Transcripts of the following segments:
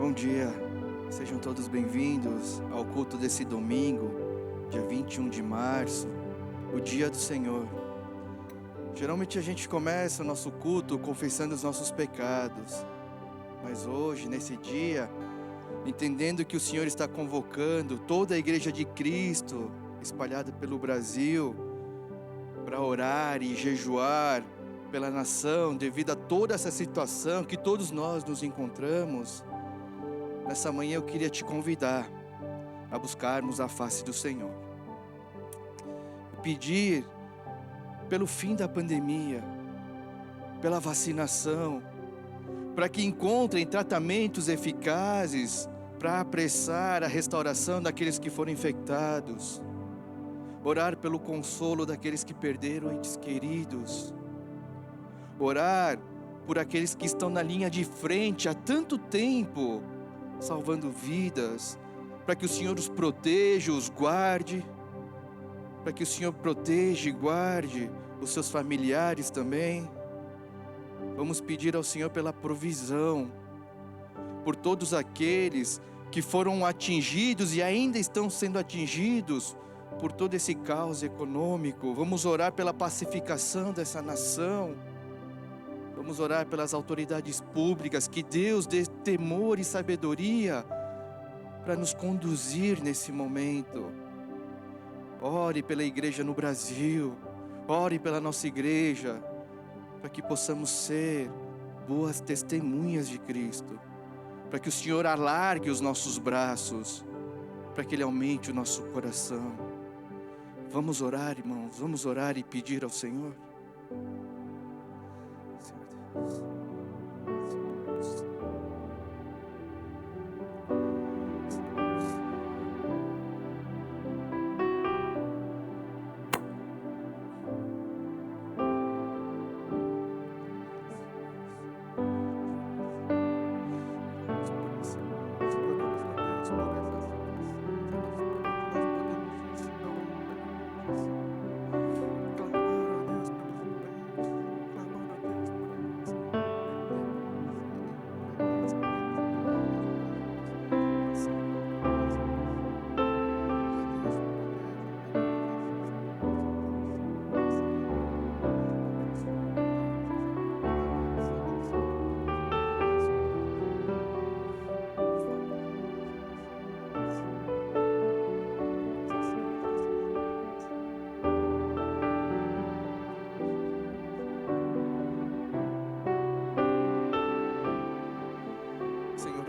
Bom dia, sejam todos bem-vindos ao culto desse domingo, dia 21 de março, o dia do Senhor. Geralmente a gente começa o nosso culto confessando os nossos pecados, mas hoje, nesse dia, entendendo que o Senhor está convocando toda a Igreja de Cristo, espalhada pelo Brasil, para orar e jejuar pela nação, devido a toda essa situação que todos nós nos encontramos. Nessa manhã eu queria te convidar a buscarmos a face do Senhor, pedir pelo fim da pandemia, pela vacinação, para que encontrem tratamentos eficazes para apressar a restauração daqueles que foram infectados, orar pelo consolo daqueles que perderam entes queridos, orar por aqueles que estão na linha de frente há tanto tempo, salvando vidas, para que o Senhor os proteja, os guarde, para que o Senhor proteja e guarde os seus familiares também. Vamos pedir ao Senhor pela provisão, por todos aqueles que foram atingidos e ainda estão sendo atingidos por todo esse caos econômico. Vamos orar pela pacificação dessa nação. Vamos orar pelas autoridades públicas, que Deus dê temor e sabedoria para nos conduzir nesse momento. Ore pela igreja no Brasil, ore pela nossa igreja, para que possamos ser boas testemunhas de Cristo, para que o Senhor alargue os nossos braços, para que Ele aumente o nosso coração. Vamos orar, irmãos, vamos orar e pedir ao Senhor.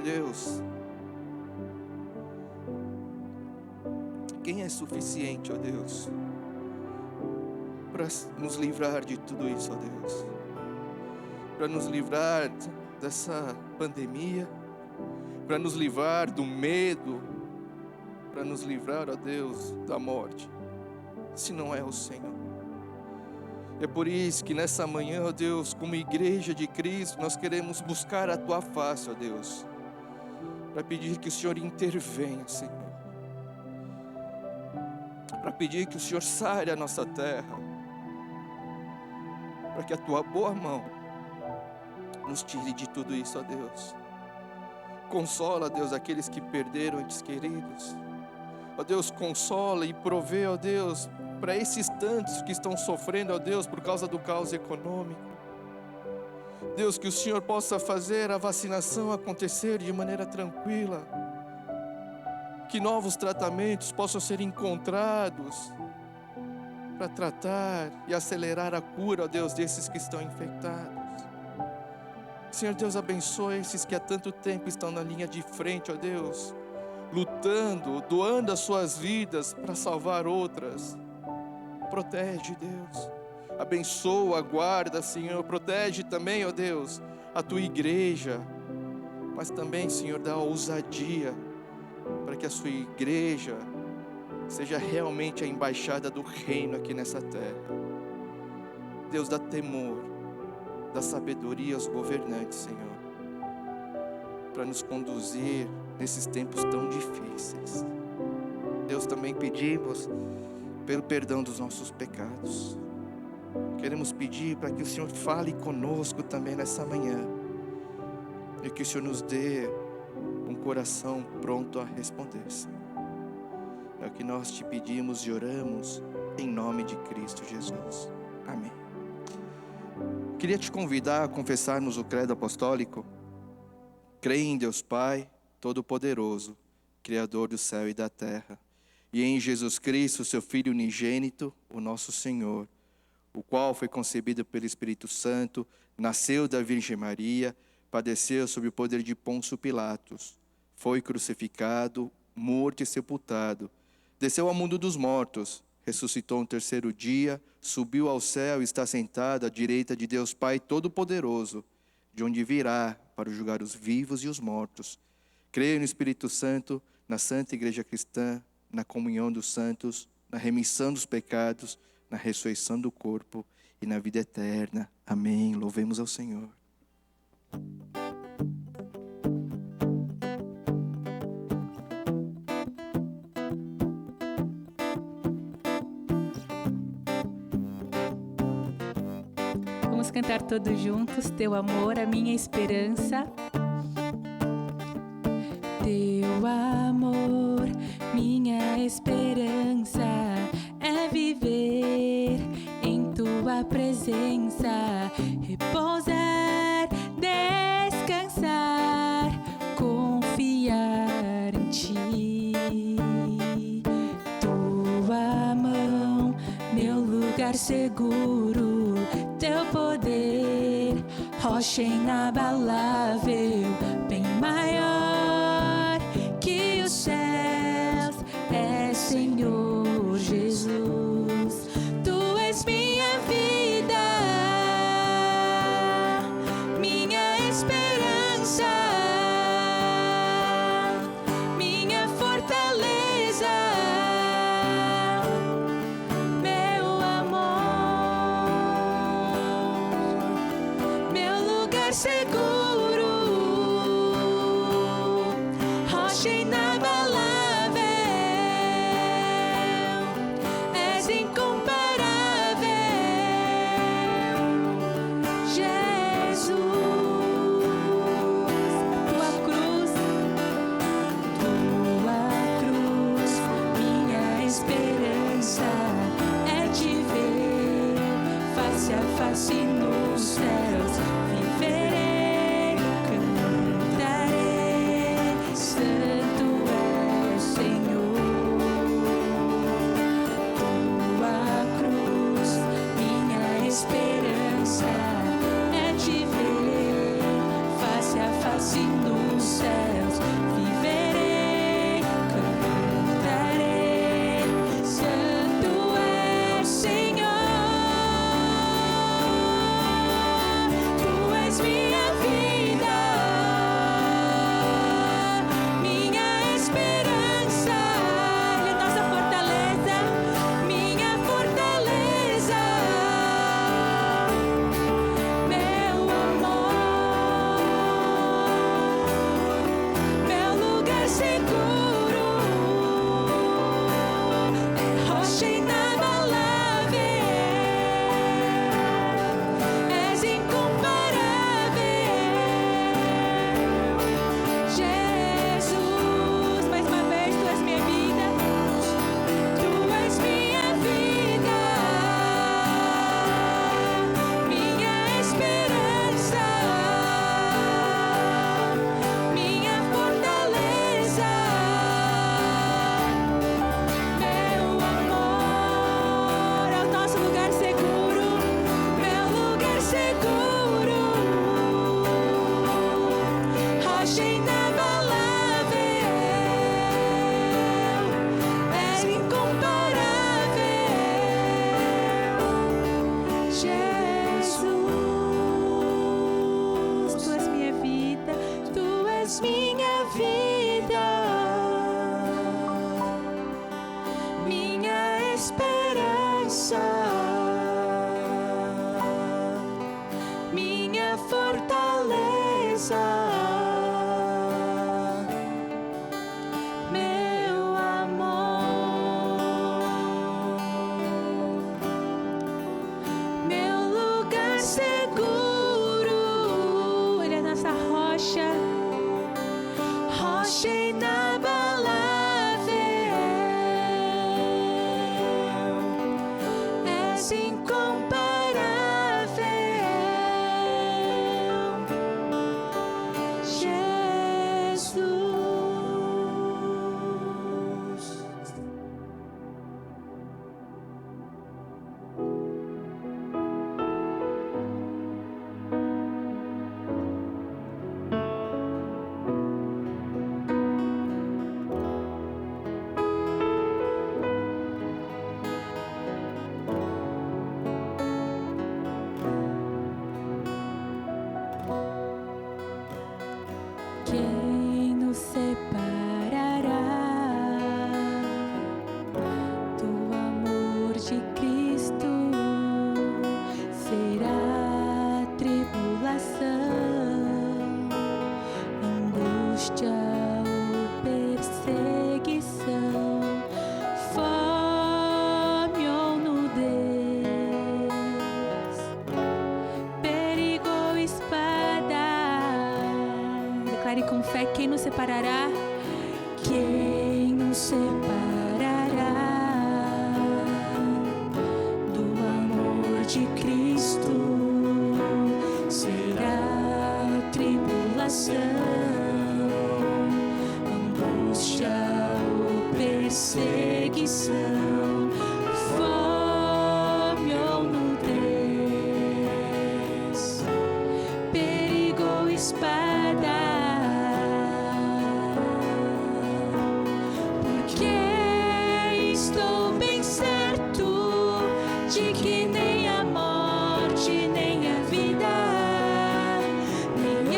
Deus, quem é suficiente, ó Deus, para nos livrar de tudo isso, ó Deus, para nos livrar dessa pandemia, para nos livrar do medo, para nos livrar, ó Deus, da morte, se não é o Senhor. É por isso que nessa manhã, ó Deus, como igreja de Cristo, nós queremos buscar a Tua face, ó Deus, para pedir que o Senhor intervenha, Senhor, para pedir que o Senhor sare a nossa terra, para que a Tua boa mão nos tire de tudo isso, ó Deus. Consola, Deus, aqueles que perderam entes queridos, ó Deus, consola e provê, ó Deus, para esses tantos que estão sofrendo, ó Deus, por causa do caos econômico. Deus, que o Senhor possa fazer a vacinação acontecer de maneira tranquila, que novos tratamentos possam ser encontrados para tratar e acelerar a cura, ó Deus, desses que estão infectados. Senhor Deus, abençoe esses que há tanto tempo estão na linha de frente, ó Deus, lutando, doando as suas vidas para salvar outras. Protege, Deus. Abençoa, guarda, Senhor, protege também, ó Deus, a Tua igreja, mas também, Senhor, dá ousadia para que a Sua igreja seja realmente a embaixada do reino aqui nessa terra. Deus, dá temor, dá sabedoria aos governantes, Senhor, para nos conduzir nesses tempos tão difíceis. Deus, também pedimos pelo perdão dos nossos pecados. Queremos pedir para que o Senhor fale conosco também nessa manhã, e que o Senhor nos dê um coração pronto a responder, Senhor. É o que nós te pedimos e oramos em nome de Cristo Jesus. Amém. Queria te convidar a confessarmos o credo apostólico. Creio em Deus Pai, Todo-Poderoso, Criador do céu e da terra, e em Jesus Cristo, seu Filho unigênito, o nosso Senhor, o qual foi concebido pelo Espírito Santo, nasceu da Virgem Maria, padeceu sob o poder de Pôncio Pilatos, foi crucificado, morto e sepultado, desceu ao mundo dos mortos, ressuscitou no terceiro dia, subiu ao céu e está sentado à direita de Deus Pai Todo-Poderoso, de onde virá para julgar os vivos e os mortos. Creio no Espírito Santo, na Santa Igreja Cristã, na comunhão dos santos, na remissão dos pecados, na ressurreição do corpo e na vida eterna. Amém. Louvemos ao Senhor. Vamos cantar todos juntos, teu amor, a minha esperança. Teu amor, minha esperança, é viver em tua presença, repousar, descansar, confiar em ti. Tua mão, meu lugar seguro, teu poder, rocha inabalável, bem maior que os céus, é Senhor Jesus. Tu és minha vida, minha esperança, minha fortaleza, meu amor, meu lugar seguro, rocha inabalável, és incomparável, Jesus. Tua cruz, minha esperança, é te ver face a face nos céus. Viverei, cantarei, santo é Senhor. Tua cruz, minha esperança, é te ver face a face nos céus. Viverei, cantarei, santo é Senhor. Tu és minha vida, minha esperança, Ele é nossa fortaleza, minha fortaleza, meu amor, meu lugar seguro, rocha inabalável, és incomparável, Jesus. Mais uma vez, tu és minha vida, tu és minha vida, minha esperança, minha fortaleza, meu amor, é o nosso lugar seguro, meu lugar seguro, rocha inabalável, és incomparável, Jesus. Tu és minha vida, tu és minha vida, minha esperança, minha fortaleza, meu amor, meu lugar seguro, Ele é nossa rocha, rocha inabalável, és incomparável, Jesus. Quem nos separará do amor de Cristo? Será tribulação, angústia ou perseguição, fome ou nudez, perigo ou espada. Declare com fé: quem nos separará? Quem nos separará do amor de Cristo? Será tribulação, angústia ou perseguição, fome ou nudez, perigo ou espada. Porque estou bem certo de que nem a morte, nem a vida, nem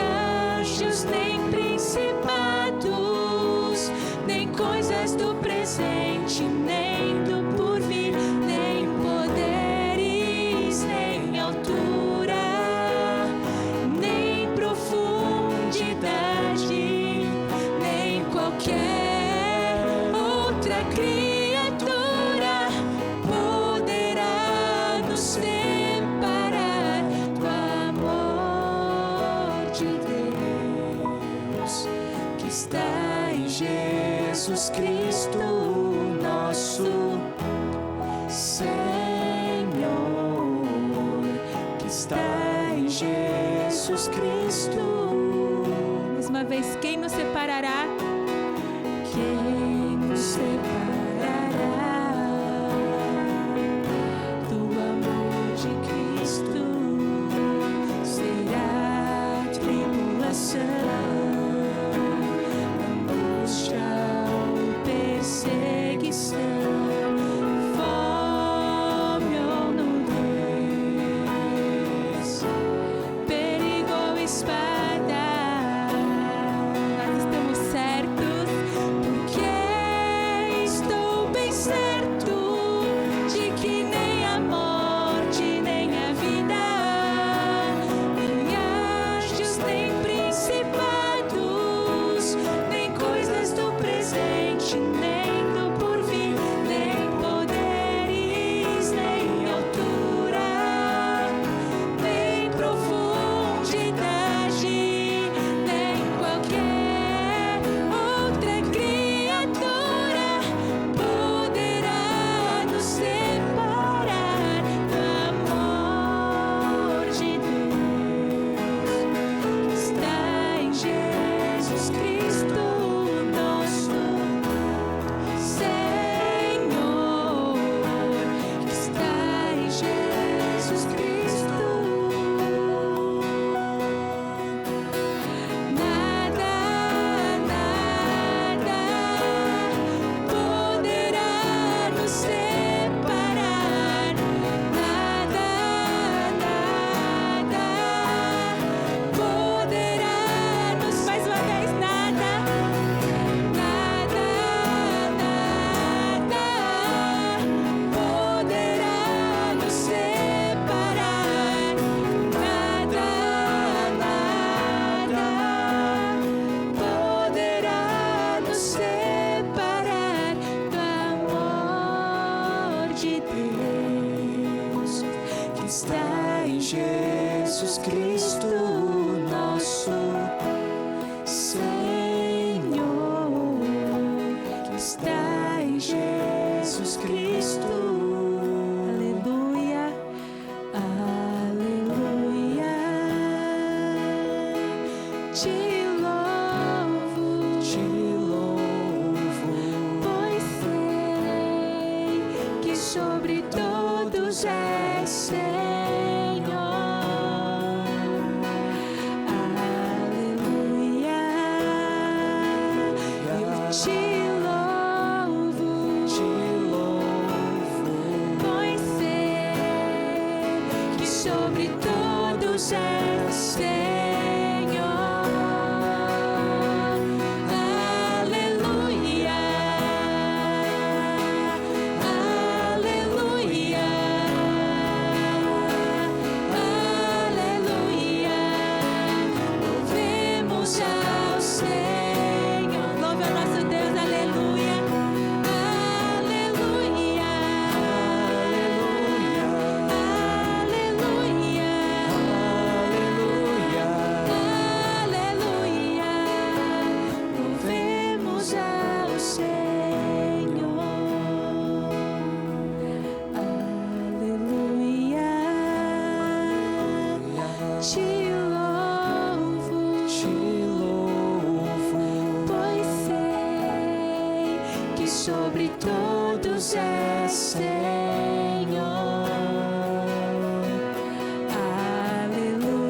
anjos, nem principados, nem coisas do presente, nem do porvir, nem poderes, nem altura, nem profundidade, nem qualquer outra criatura poderá nos separar do amor de Deus que está em Jesus Cristo, nosso Senhor, que está em Jesus Cristo. Mais uma vez, quem nos separará? Quem nos separará do amor de Cristo? Será tribulação, angústia ou perseguição, fome ou nudez, perigo ou espada. Nós estamos certos, porque está em Jesus Cristo. Aleluia, aleluia. Te louvo, pois sei que sobre todos és Senhor. Sobre todos és Senhor. Aleluia. Te louvo, pois sei que sobre todos és Senhor. Aleluia.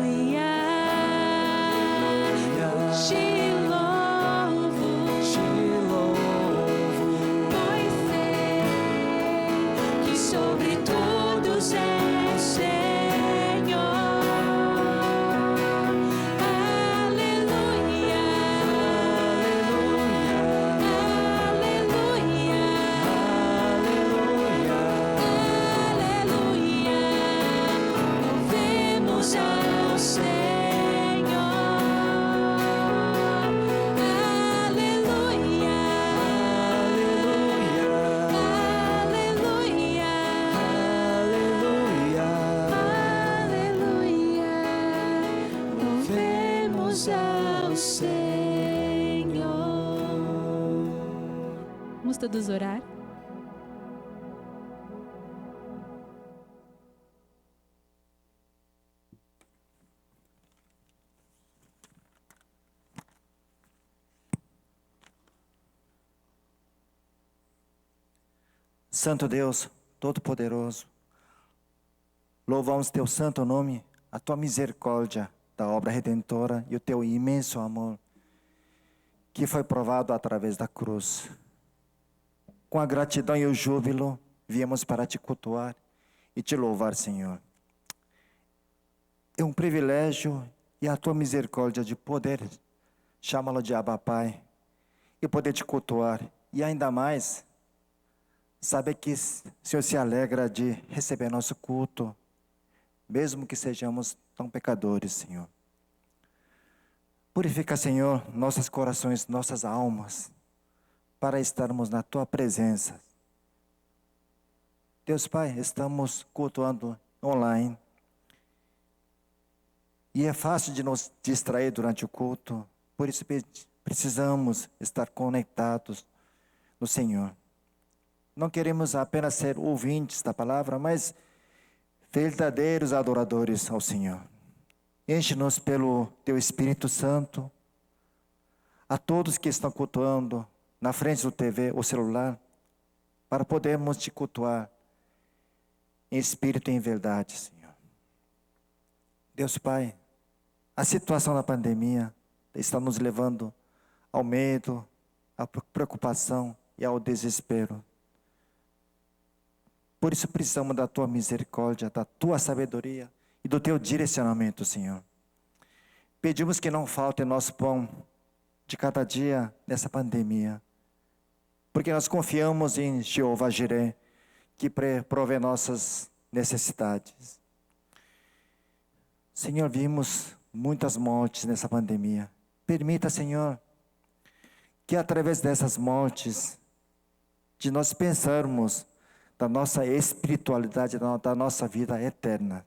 Vamos todos orar? Santo Deus, Todo-Poderoso, louvamos teu santo nome, a tua misericórdia da obra redentora e o teu imenso amor, que foi provado através da cruz. Com a gratidão e o júbilo, viemos para te cultuar e te louvar, Senhor. É um privilégio e a tua misericórdia de poder chamá-lo de Abba Pai e poder te cultuar. E ainda mais, saber que o Senhor se alegra de receber nosso culto, mesmo que sejamos tão pecadores, Senhor. Purifica, Senhor, nossos corações, nossas almas, para estarmos na tua presença. Deus Pai, estamos cultuando online. E é fácil de nos distrair durante o culto. Por isso precisamos estar conectados no Senhor. Não queremos apenas ser ouvintes da palavra, mas verdadeiros adoradores ao Senhor. Enche-nos pelo teu Espírito Santo. A todos que estão cultuando na frente do TV ou celular, para podermos te cultuar em espírito e em verdade, Senhor. Deus Pai, a situação da pandemia está nos levando ao medo, à preocupação e ao desespero. Por isso precisamos da tua misericórdia, da tua sabedoria e do teu direcionamento, Senhor. Pedimos que não falte nosso pão de cada dia nessa pandemia, porque nós confiamos em Jeová Jireh, que provê nossas necessidades. Senhor, vimos muitas mortes nessa pandemia. Permita, Senhor, que através dessas mortes, de nós pensarmos da nossa espiritualidade, da nossa vida eterna.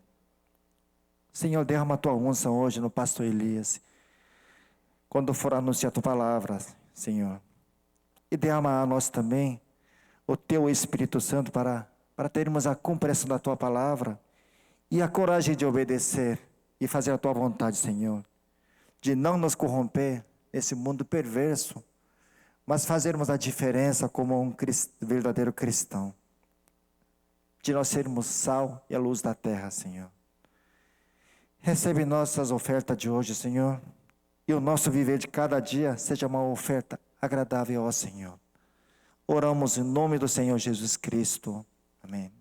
Senhor, derrama a tua unção hoje no pastor Elias, quando for anunciar a tua palavra, Senhor. e derrama a nós também o Teu Espírito Santo para termos a compreensão da Tua palavra e a coragem de obedecer e fazer a Tua vontade, Senhor. De não nos corromper nesse mundo perverso, mas fazermos a diferença como um verdadeiro cristão. De nós sermos sal e a luz da terra, Senhor. Recebe nossas ofertas de hoje, Senhor, e o nosso viver de cada dia seja uma oferta agradável ao Senhor. Oramos em nome do Senhor Jesus Cristo. Amém.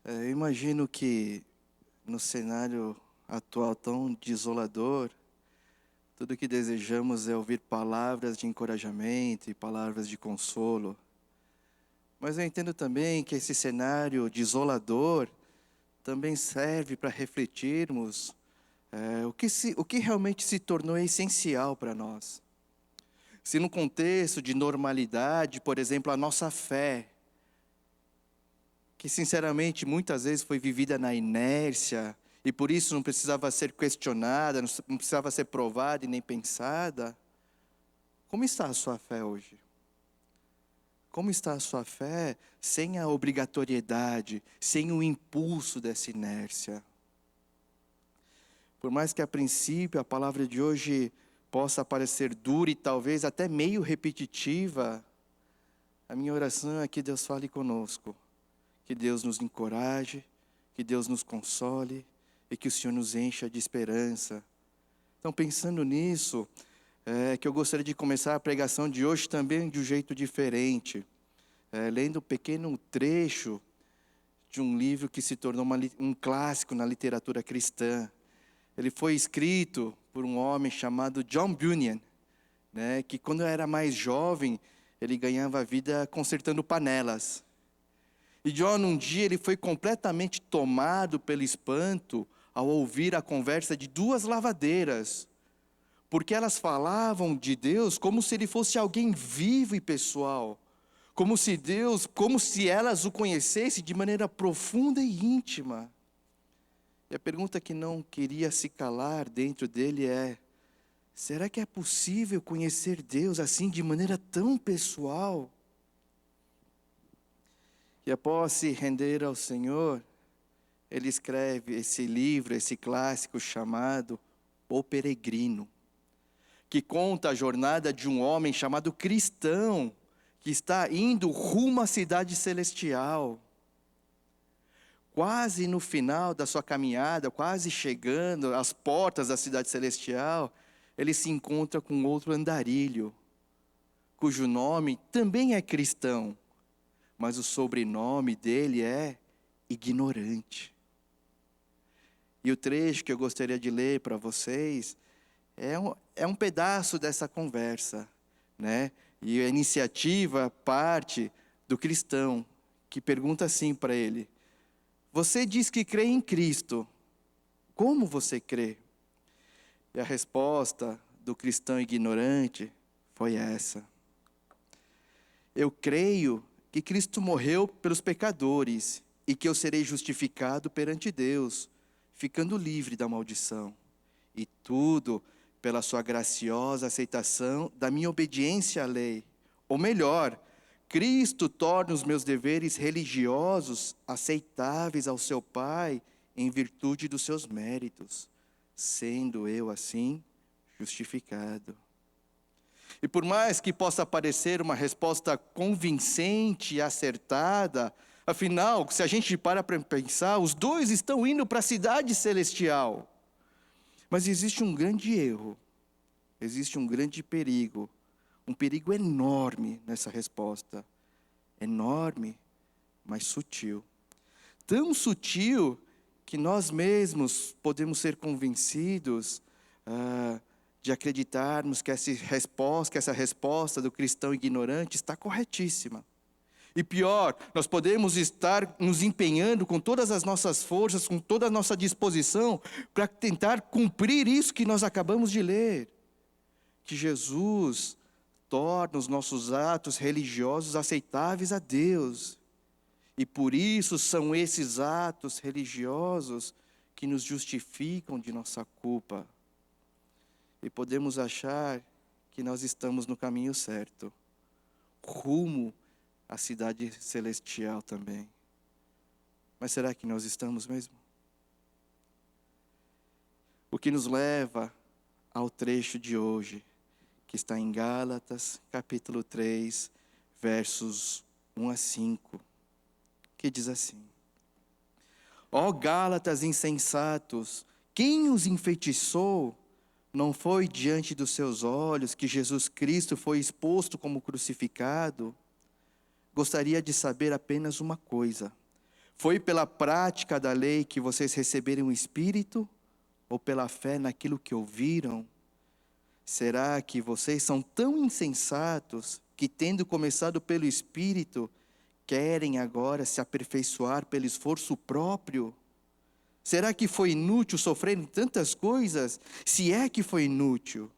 Eu imagino que no cenário atual tão desolador, tudo que desejamos é ouvir palavras de encorajamento e palavras de consolo. Mas eu entendo também que esse cenário desolador também serve para refletirmos o que realmente se tornou essencial para nós. Se no contexto de normalidade, por exemplo, a nossa fé, que sinceramente muitas vezes foi vivida na inércia, e por isso não precisava ser questionada, não precisava ser provada e nem pensada. Como está a sua fé hoje? Como está a sua fé sem a obrigatoriedade, sem o impulso dessa inércia? Por mais que a princípio a palavra de hoje possa parecer dura e talvez até meio repetitiva, a minha oração é que Deus fale conosco, que Deus nos encoraje, que Deus nos console e que o Senhor nos encha de esperança. Então, pensando nisso, que eu gostaria de começar a pregação de hoje também de um jeito diferente, lendo um pequeno trecho de um livro que se tornou um clássico na literatura cristã. Ele foi escrito por um homem chamado John Bunyan, que quando era mais jovem, ele ganhava a vida consertando panelas. E John, um dia, ele foi completamente tomado pelo espanto ao ouvir a conversa de duas lavadeiras, porque elas falavam de Deus como se ele fosse alguém vivo e pessoal, como se elas o conhecessem de maneira profunda e íntima. E a pergunta que não queria se calar dentro dele é: será que é possível conhecer Deus assim de maneira tão pessoal? E após se render ao Senhor, ele escreve esse livro, esse clássico chamado O Peregrino, que conta a jornada de um homem chamado cristão, que está indo rumo à cidade celestial. Quase no final da sua caminhada, quase chegando às portas da cidade celestial, ele se encontra com outro andarilho, cujo nome também é cristão, mas o sobrenome dele é Ignorante. E o trecho que eu gostaria de ler para vocês é um pedaço dessa conversa, E a iniciativa parte do cristão, que pergunta assim para ele: você diz que crê em Cristo, como você crê? E a resposta do cristão ignorante foi essa: eu creio que Cristo morreu pelos pecadores e que eu serei justificado perante Deus, ficando livre da maldição. E tudo pela sua graciosa aceitação da minha obediência à lei. Ou melhor, Cristo torna os meus deveres religiosos aceitáveis ao seu Pai em virtude dos seus méritos, sendo eu assim justificado. E por mais que possa parecer uma resposta convincente e acertada, afinal, se a gente para pensar, os dois estão indo para a cidade celestial. Mas existe um grande erro, existe um grande perigo, um perigo enorme nessa resposta. Enorme, mas sutil. Tão sutil que nós mesmos podemos ser convencidos de acreditarmos que essa resposta do cristão ignorante está corretíssima. E pior, nós podemos estar nos empenhando com todas as nossas forças, com toda a nossa disposição, para tentar cumprir isso que nós acabamos de ler. Que Jesus torna os nossos atos religiosos aceitáveis a Deus. E por isso são esses atos religiosos que nos justificam de nossa culpa. E podemos achar que nós estamos no caminho certo, rumo à cidade celestial também. Mas será que nós estamos mesmo? O que nos leva ao trecho de hoje, que está em Gálatas, capítulo 3, versos 1 a 5, que diz assim: Ó Gálatas insensatos, quem os enfeitiçou? Não foi diante dos seus olhos que Jesus Cristo foi exposto como crucificado? Gostaria de saber apenas uma coisa: foi pela prática da lei que vocês receberam o Espírito? Ou pela fé naquilo que ouviram? Será que vocês são tão insensatos que, tendo começado pelo Espírito, querem agora se aperfeiçoar pelo esforço próprio? Será que foi inútil sofrer tantas coisas? Se é que foi inútil.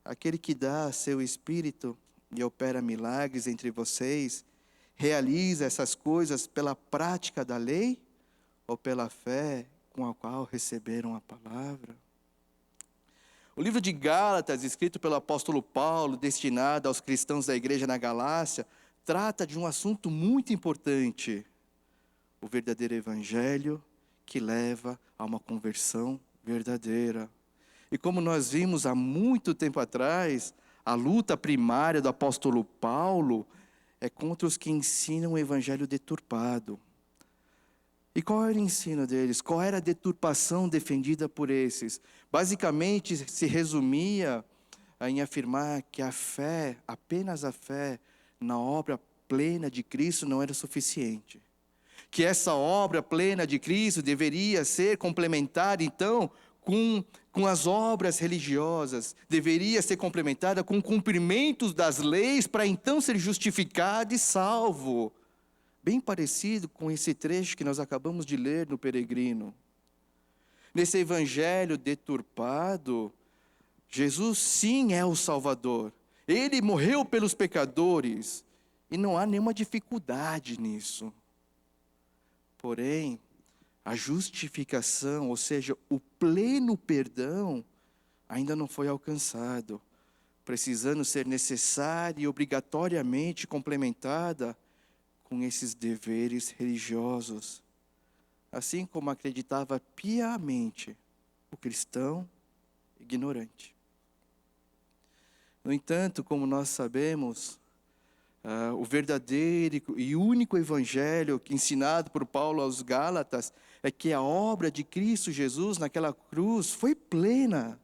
Aquele que dá seu Espírito e opera milagres entre vocês, realiza essas coisas pela prática da lei ou pela fé com a qual receberam a palavra? O livro de Gálatas, escrito pelo apóstolo Paulo, destinado aos cristãos da igreja na Galácia, trata de um assunto muito importante: o verdadeiro evangelho que leva a uma conversão verdadeira. E como nós vimos há muito tempo atrás, a luta primária do apóstolo Paulo é contra os que ensinam o evangelho deturpado. E qual era o ensino deles? Qual era a deturpação defendida por esses? Basicamente se resumia em afirmar que a fé, apenas a fé na obra plena de Cristo não era suficiente. Que essa obra plena de Cristo deveria ser complementada, então, com as obras religiosas. Deveria ser complementada com cumprimentos das leis para então ser justificado e salvo. Bem parecido com esse trecho que nós acabamos de ler no Peregrino. Nesse evangelho deturpado, Jesus sim é o Salvador. Ele morreu pelos pecadores. E não há nenhuma dificuldade nisso. Porém, a justificação, ou seja, o pleno perdão, ainda não foi alcançado, precisando ser necessária e obrigatoriamente complementada com esses deveres religiosos, assim como acreditava piamente o cristão ignorante. No entanto, como nós sabemos, o verdadeiro e único evangelho ensinado por Paulo aos Gálatas é que a obra de Cristo Jesus naquela cruz foi plena,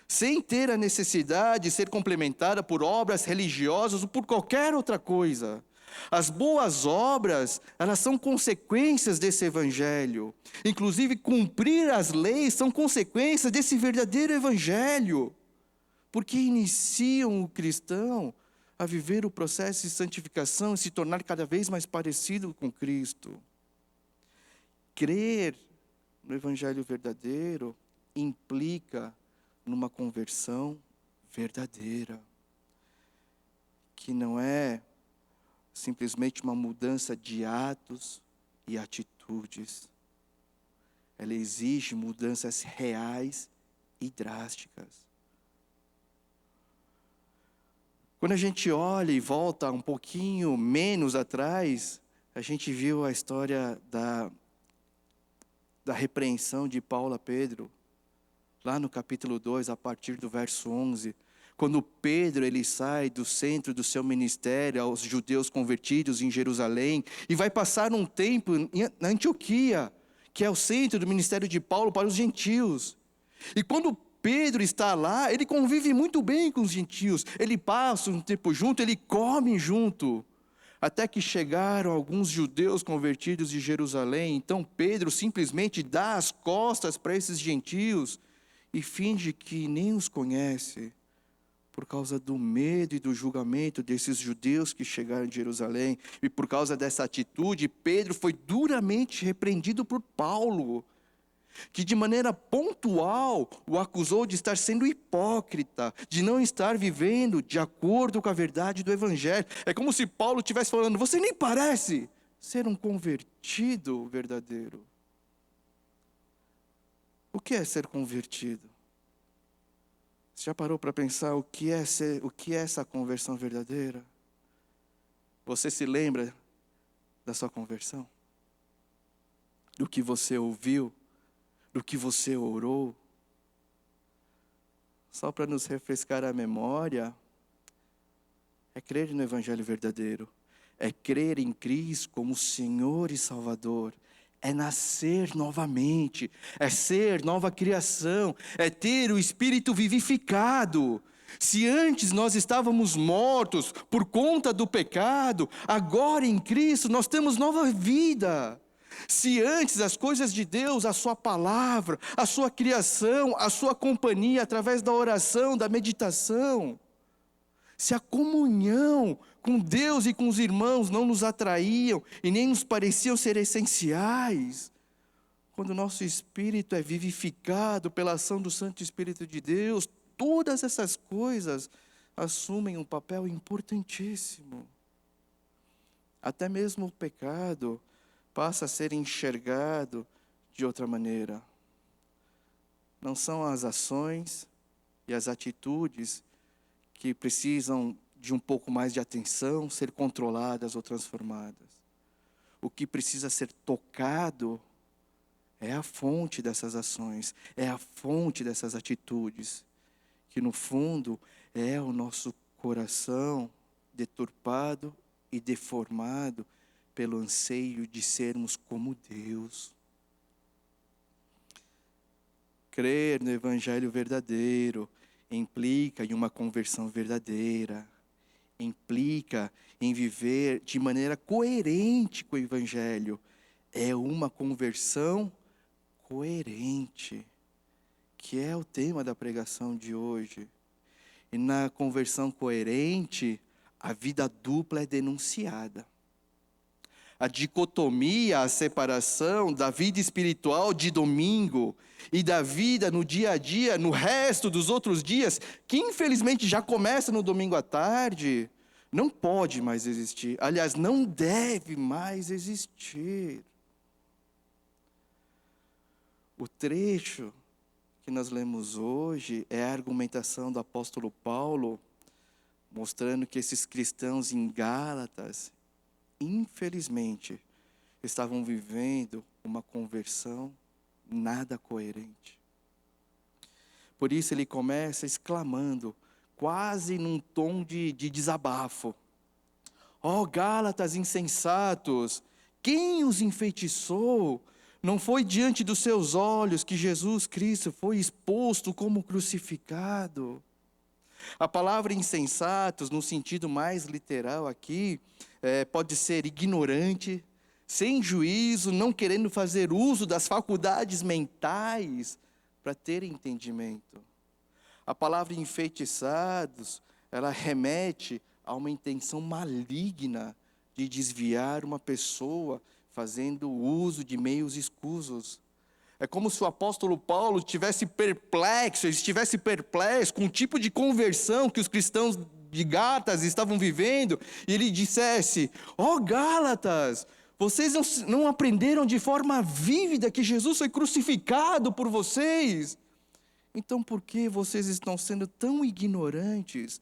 sem ter a necessidade de ser complementada por obras religiosas ou por qualquer outra coisa. As boas obras, elas são consequências desse evangelho. Inclusive, cumprir as leis são consequências desse verdadeiro evangelho, porque iniciam o cristão a viver o processo de santificação e se tornar cada vez mais parecido com Cristo. Crer no evangelho verdadeiro implica numa conversão verdadeira, que não é simplesmente uma mudança de atos e atitudes. Ela exige mudanças reais e drásticas. Quando a gente olha e volta um pouquinho menos atrás, a gente viu a história da repreensão de Paulo a Pedro, lá no capítulo 2, a partir do verso 11, quando Pedro ele sai do centro do seu ministério aos judeus convertidos em Jerusalém, e vai passar um tempo na Antioquia, que é o centro do ministério de Paulo para os gentios. E quando Pedro está lá, ele convive muito bem com os gentios, ele passa um tempo junto, ele come junto, até que chegaram alguns judeus convertidos de Jerusalém. Então Pedro simplesmente dá as costas para esses gentios e finge que nem os conhece, por causa do medo e do julgamento desses judeus que chegaram de Jerusalém. E por causa dessa atitude, Pedro foi duramente repreendido por Paulo, que de maneira pontual o acusou de estar sendo hipócrita, de não estar vivendo de acordo com a verdade do evangelho. É como se Paulo estivesse falando: você nem parece ser um convertido verdadeiro. O que é ser convertido? Você já parou para pensar o que é essa conversão verdadeira? Você se lembra da sua conversão? Do que você ouviu? Do que você orou? Só para nos refrescar a memória, é crer no Evangelho verdadeiro. É crer em Cristo como Senhor e Salvador. É nascer novamente. É ser nova criação. É ter o Espírito vivificado. Se antes nós estávamos mortos por conta do pecado, agora em Cristo nós temos nova vida. Se antes as coisas de Deus, a sua palavra, a sua criação, a sua companhia através da oração, da meditação, se a comunhão com Deus e com os irmãos não nos atraíam e nem nos pareciam ser essenciais, quando o nosso espírito é vivificado pela ação do Santo Espírito de Deus, todas essas coisas assumem um papel importantíssimo. Até mesmo o pecado passa a ser enxergado de outra maneira. Não são as ações e as atitudes que precisam de um pouco mais de atenção, ser controladas ou transformadas. O que precisa ser tocado é a fonte dessas ações, é a fonte dessas atitudes, que no fundo é o nosso coração deturpado e deformado pelo anseio de sermos como Deus. Crer no Evangelho verdadeiro implica em uma conversão verdadeira, implica em viver de maneira coerente com o Evangelho. É uma conversão coerente, que é o tema da pregação de hoje. E na conversão coerente, a vida dupla é denunciada. A dicotomia, a separação da vida espiritual de domingo e da vida no dia a dia, no resto dos outros dias, que infelizmente já começa no domingo à tarde, não pode mais existir. Aliás, não deve mais existir. O trecho que nós lemos hoje é a argumentação do apóstolo Paulo, mostrando que esses cristãos em Gálatas, infelizmente, estavam vivendo uma conversão nada coerente. Por isso ele começa exclamando, quase num tom de desabafo: ó Gálatas insensatos, quem os enfeitiçou? Não foi diante dos seus olhos que Jesus Cristo foi exposto como crucificado? A palavra insensatos, no sentido mais literal aqui, pode ser ignorante, sem juízo, não querendo fazer uso das faculdades mentais para ter entendimento. A palavra enfeitiçados, ela remete a uma intenção maligna de desviar uma pessoa, fazendo uso de meios escusos. É como se o apóstolo Paulo estivesse perplexo com o tipo de conversão que os cristãos de Gálatas estavam vivendo, e ele dissesse: ó Gálatas, vocês não aprenderam de forma vívida que Jesus foi crucificado por vocês? Então por que vocês estão sendo tão ignorantes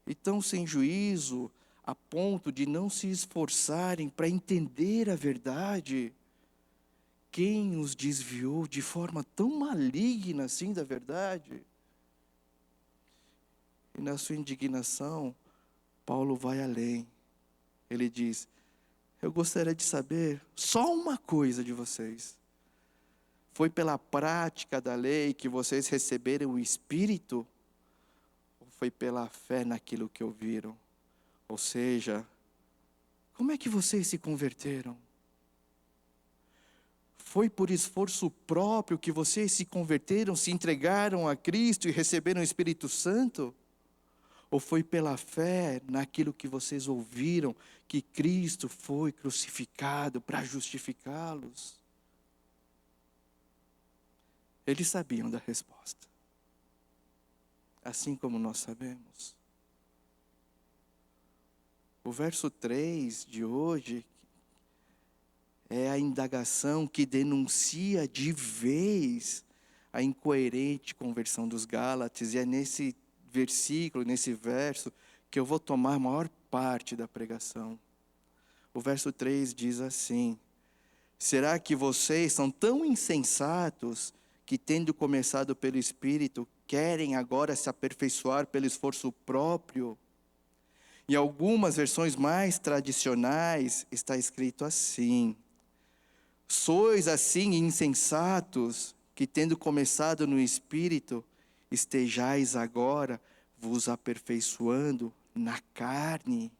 e tão sem juízo, a ponto de não se esforçarem para entender a verdade? Quem os desviou de forma tão maligna assim da verdade? E na sua indignação, Paulo vai além. Ele diz: eu gostaria de saber só uma coisa de vocês. Foi pela prática da lei que vocês receberam o Espírito? Ou foi pela fé naquilo que ouviram? Ou seja, como é que vocês se converteram? Foi por esforço próprio que vocês se converteram, se entregaram a Cristo e receberam o Espírito Santo? Ou foi pela fé naquilo que vocês ouviram, que Cristo foi crucificado para justificá-los? Eles sabiam da resposta, assim como nós sabemos. O verso 3 de hoje é a indagação que denuncia de vez a incoerente conversão dos Gálatas, e é nesse versículo, nesse verso, que eu vou tomar a maior parte da pregação. O verso 3 diz assim: será que vocês são tão insensatos que, tendo começado pelo Espírito, querem agora se aperfeiçoar pelo esforço próprio? Em algumas versões mais tradicionais está escrito assim: sois assim insensatos que, tendo começado no Espírito, estejais agora vos aperfeiçoando na carne.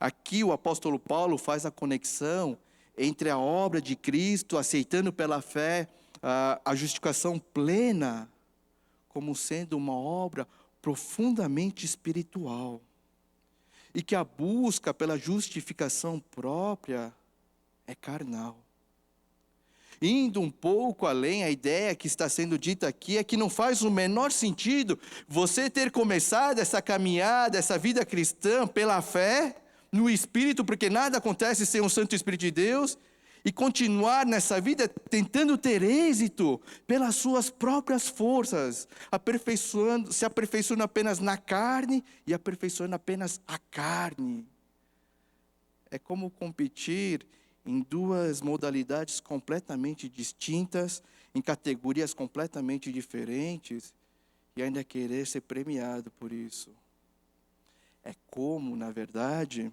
Aqui o apóstolo Paulo faz a conexão entre a obra de Cristo, aceitando pela fé a justificação plena, como sendo uma obra profundamente espiritual. E que a busca pela justificação própria é carnal. Indo um pouco além, a ideia que está sendo dita aqui é que não faz o menor sentido você ter começado essa caminhada, essa vida cristã pela fé, no Espírito, porque nada acontece sem o Santo Espírito de Deus, e continuar nessa vida tentando ter êxito pelas suas próprias forças, se aperfeiçoando apenas na carne e aperfeiçoando apenas a carne. É como competir em duas modalidades completamente distintas, em categorias completamente diferentes, e ainda querer ser premiado por isso. É como, na verdade,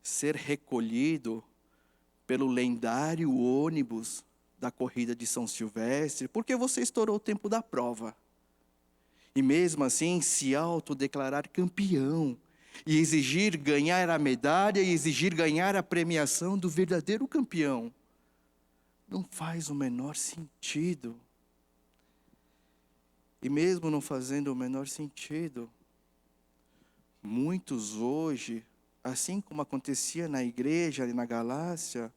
ser recolhido pelo lendário ônibus da corrida de São Silvestre, porque você estourou o tempo da prova. E mesmo assim se autodeclarar campeão, e exigir ganhar a medalha, e exigir ganhar a premiação do verdadeiro campeão. Não faz o menor sentido. E mesmo não fazendo o menor sentido, muitos hoje, assim como acontecia na igreja e na Galácia,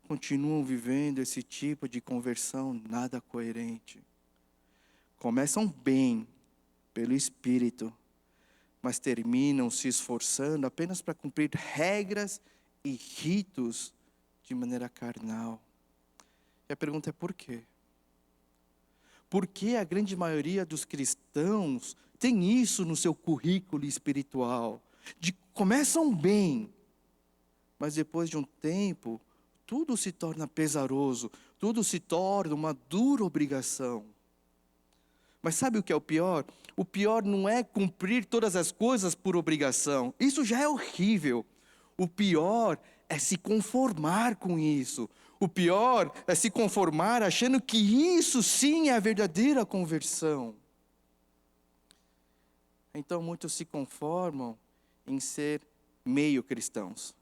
continuam vivendo esse tipo de conversão nada coerente. Começam bem, pelo Espírito, mas terminam se esforçando apenas para cumprir regras e ritos de maneira carnal. E a pergunta é por quê? Por que a grande maioria dos cristãos tem isso no seu currículo espiritual? Começam bem, mas depois de um tempo, tudo se torna pesaroso, tudo se torna uma dura obrigação. Mas sabe o que é o pior? O pior não é cumprir todas as coisas por obrigação. Isso já é horrível. O pior é se conformar com isso. O pior é se conformar achando que isso sim é a verdadeira conversão. Então muitos se conformam em ser meio cristãos.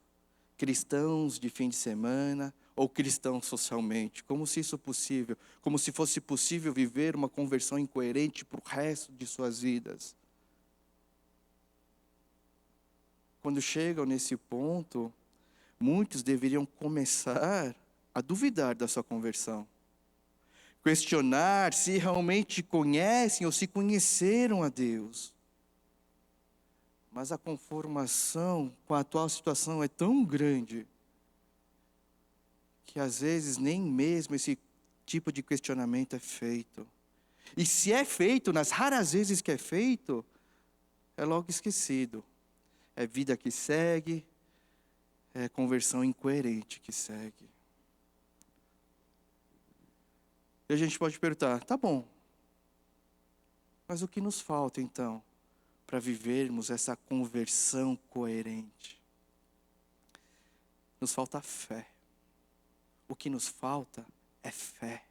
Cristãos de fim de semana, ou cristãos socialmente, como se isso possível, como se fosse possível viver uma conversão incoerente para o resto de suas vidas. Quando chegam nesse ponto, muitos deveriam começar a duvidar da sua conversão. Questionar se realmente conhecem ou se conheceram a Deus. Mas a conformação com a atual situação é tão grande que às vezes nem mesmo esse tipo de questionamento é feito. E se é feito, nas raras vezes que é feito, é logo esquecido. É vida que segue, é conversão incoerente que segue. E a gente pode perguntar, tá bom, mas o que nos falta então para vivermos essa conversão coerente? Nos falta fé. O que nos falta é fé.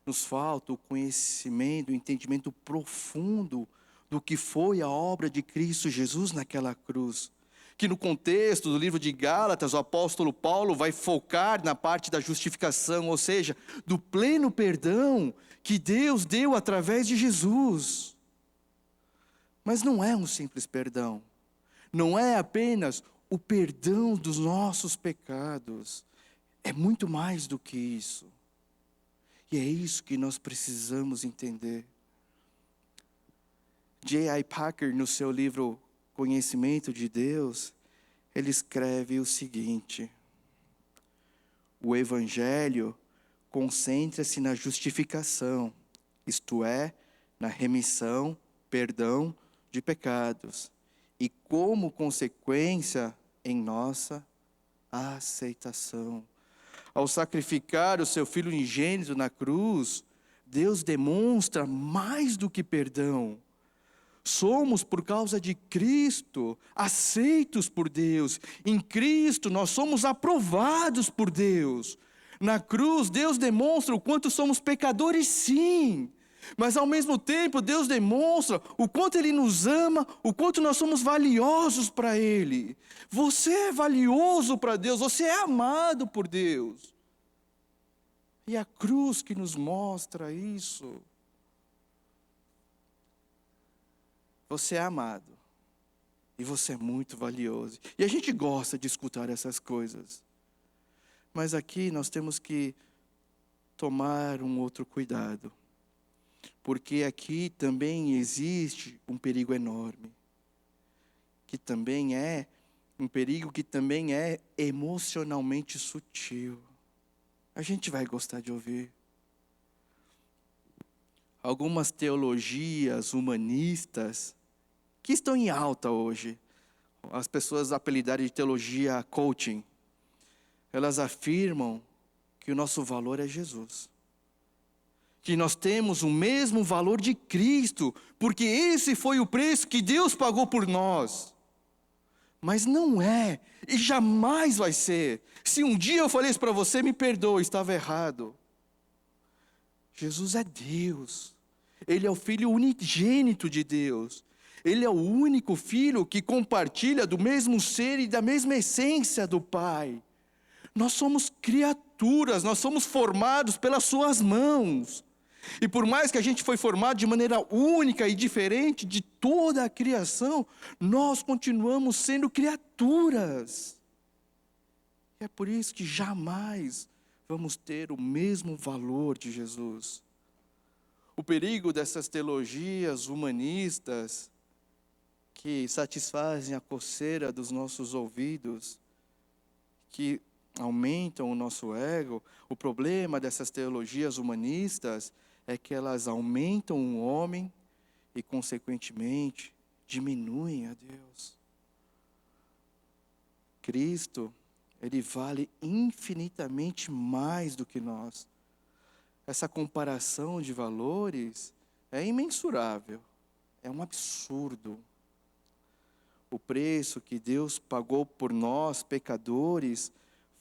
Nos falta o conhecimento, o entendimento profundo do que foi a obra de Cristo Jesus naquela cruz. Que no contexto do livro de Gálatas, o apóstolo Paulo vai focar na parte da justificação, ou seja, do pleno perdão que Deus deu através de Jesus. Mas não é um simples perdão. Não é apenas o perdão dos nossos pecados. É muito mais do que isso. E é isso que nós precisamos entender. J.I. Packer, no seu livro Conhecimento de Deus, ele escreve o seguinte: o Evangelho concentra-se na justificação, isto é, na remissão, perdão de pecados, e como consequência em nossa aceitação. Ao sacrificar o seu Filho unigênito na cruz, Deus demonstra mais do que perdão. Somos, por causa de Cristo, aceitos por Deus. Em Cristo, nós somos aprovados por Deus. Na cruz, Deus demonstra o quanto somos pecadores, sim. Mas, ao mesmo tempo, Deus demonstra o quanto Ele nos ama, o quanto nós somos valiosos para Ele. Você é valioso para Deus, você é amado por Deus. E a cruz que nos mostra isso. Você é amado. E você é muito valioso. E a gente gosta de escutar essas coisas. Mas aqui nós temos que tomar um outro cuidado. Porque aqui também existe um perigo enorme. Que também é um perigo que também é emocionalmente sutil. A gente vai gostar de ouvir. Algumas teologias humanistas que estão em alta hoje, as pessoas apelidaram de teologia coaching, elas afirmam que o nosso valor é Jesus. Que nós temos o mesmo valor de Cristo, porque esse foi o preço que Deus pagou por nós. Mas não é, e jamais vai ser. Se um dia eu falei isso para você, me perdoe, estava errado. Jesus é Deus. Ele é o Filho unigênito de Deus. Ele é o único Filho que compartilha do mesmo ser e da mesma essência do Pai. Nós somos criaturas, nós somos formados pelas suas mãos. E por mais que a gente foi formado de maneira única e diferente de toda a criação, nós continuamos sendo criaturas. E é por isso que jamais vamos ter o mesmo valor de Jesus. O perigo dessas teologias humanistas que satisfazem a coceira dos nossos ouvidos, que aumentam o nosso ego, o problema dessas teologias humanistas é que elas aumentam o homem e, consequentemente, diminuem a Deus. Cristo, Ele vale infinitamente mais do que nós. Essa comparação de valores é imensurável, é um absurdo. O preço que Deus pagou por nós, pecadores,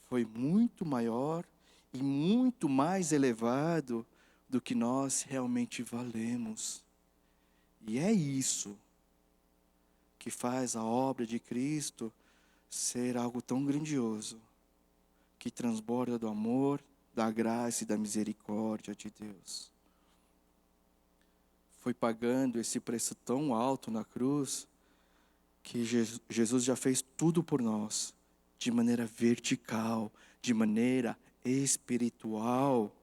foi muito maior e muito mais elevado do que nós realmente valemos. E é isso que faz a obra de Cristo ser algo tão grandioso, que transborda do amor, da graça e da misericórdia de Deus. Foi pagando esse preço tão alto na cruz, que Jesus já fez tudo por nós, de maneira vertical, de maneira espiritual.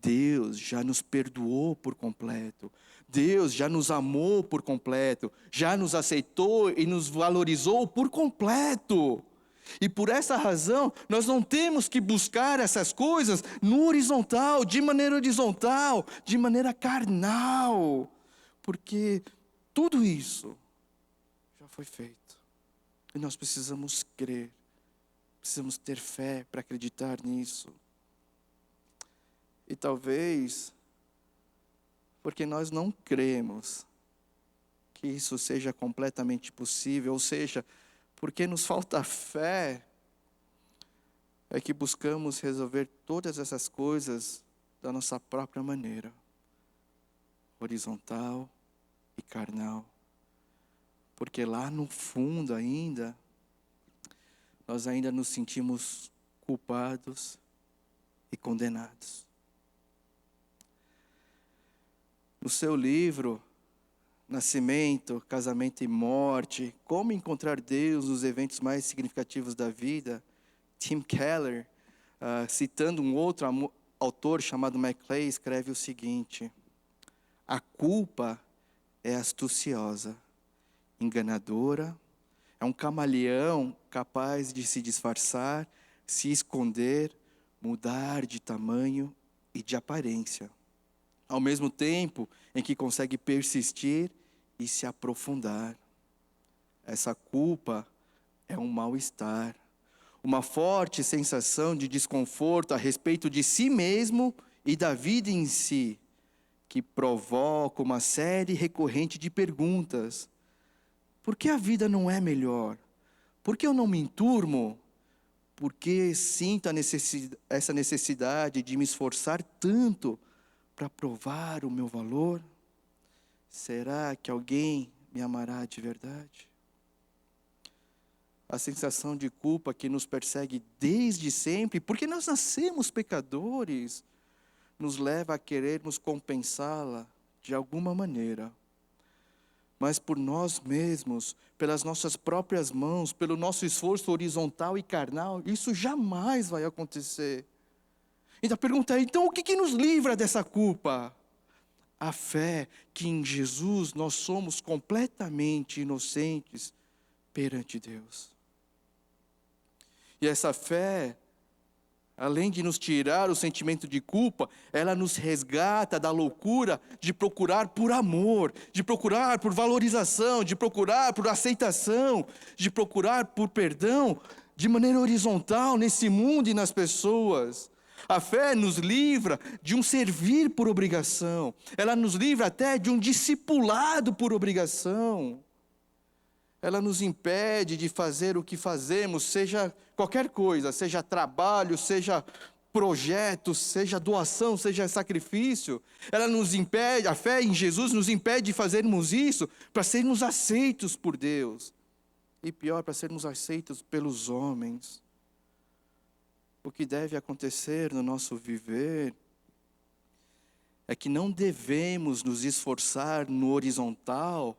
Deus já nos perdoou por completo. Deus já nos amou por completo. Já nos aceitou e nos valorizou por completo. E por essa razão, nós não temos que buscar essas coisas no horizontal, de maneira carnal. Porque tudo isso já foi feito. E nós precisamos crer. Precisamos ter fé para acreditar nisso. E talvez, porque nós não cremos que isso seja completamente possível, ou seja, porque nos falta fé, é que buscamos resolver todas essas coisas da nossa própria maneira, horizontal e carnal. Porque lá no fundo ainda, nós ainda nos sentimos culpados e condenados. No seu livro, Nascimento, Casamento e Morte, Como Encontrar Deus nos Eventos Mais Significativos da Vida, Tim Keller, citando um outro autor chamado Maclay, escreve o seguinte: a culpa é astuciosa, enganadora, É um camaleão capaz de se disfarçar, se esconder, mudar de tamanho e de aparência, ao mesmo tempo em que consegue persistir e se aprofundar. Essa culpa é um mal-estar, uma forte sensação de desconforto a respeito de si mesmo e da vida em si, que provoca uma série recorrente de perguntas. Por que a vida não é melhor? Por que eu não me enturmo? Por que sinto essa necessidade de me esforçar tanto para provar o meu valor? Será que alguém me amará de verdade? A sensação de culpa que nos persegue desde sempre, porque nós nascemos pecadores, nos leva a querermos compensá-la de alguma maneira. Mas por nós mesmos, pelas nossas próprias mãos, pelo nosso esforço horizontal e carnal, isso jamais vai acontecer. Então a pergunta é, então o que nos livra dessa culpa? A fé que em Jesus nós somos completamente inocentes perante Deus. E essa fé, além de nos tirar o sentimento de culpa, ela nos resgata da loucura de procurar por amor, de procurar por valorização, de procurar por aceitação, de procurar por perdão, de maneira horizontal nesse mundo e nas pessoas. A fé nos livra de um servir por obrigação, ela nos livra até de um discipulado por obrigação. Ela nos impede de fazer o que fazemos, seja qualquer coisa, seja trabalho, seja projeto, seja doação, seja sacrifício. Ela nos impede, a fé em Jesus nos impede de fazermos isso para sermos aceitos por Deus. E pior, para sermos aceitos pelos homens. O que deve acontecer no nosso viver é que não devemos nos esforçar no horizontal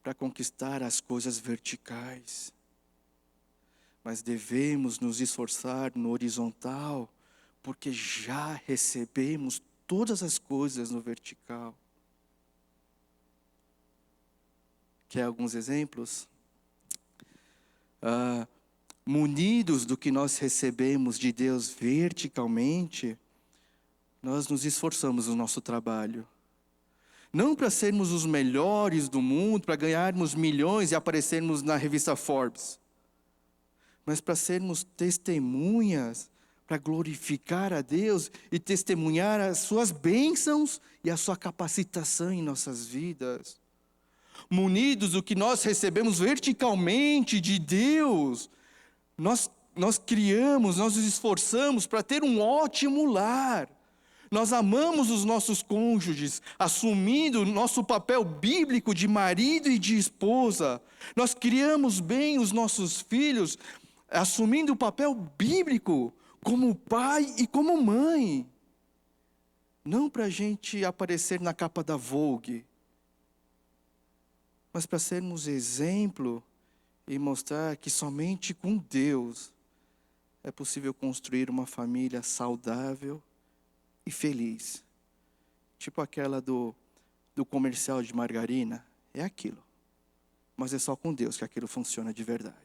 para conquistar as coisas verticais, mas devemos nos esforçar no horizontal, porque já recebemos todas as coisas no vertical. Quer alguns exemplos? Munidos do que nós recebemos de Deus verticalmente, nós nos esforçamos no nosso trabalho. Não para sermos os melhores do mundo, para ganharmos milhões e aparecermos na revista Forbes, mas para sermos testemunhas, para glorificar a Deus e testemunhar as suas bênçãos e a sua capacitação em nossas vidas. Munidos do que nós recebemos verticalmente de Deus, nós criamos, nós nos esforçamos para ter um ótimo lar. Nós amamos os nossos cônjuges, assumindo o nosso papel bíblico de marido e de esposa. Nós criamos bem os nossos filhos, assumindo o papel bíblico como pai e como mãe. Não para a gente aparecer na capa da Vogue, mas para sermos exemplo e mostrar que somente com Deus é possível construir uma família saudável e feliz. Tipo aquela do comercial de margarina, é aquilo. Mas é só com Deus que aquilo funciona de verdade.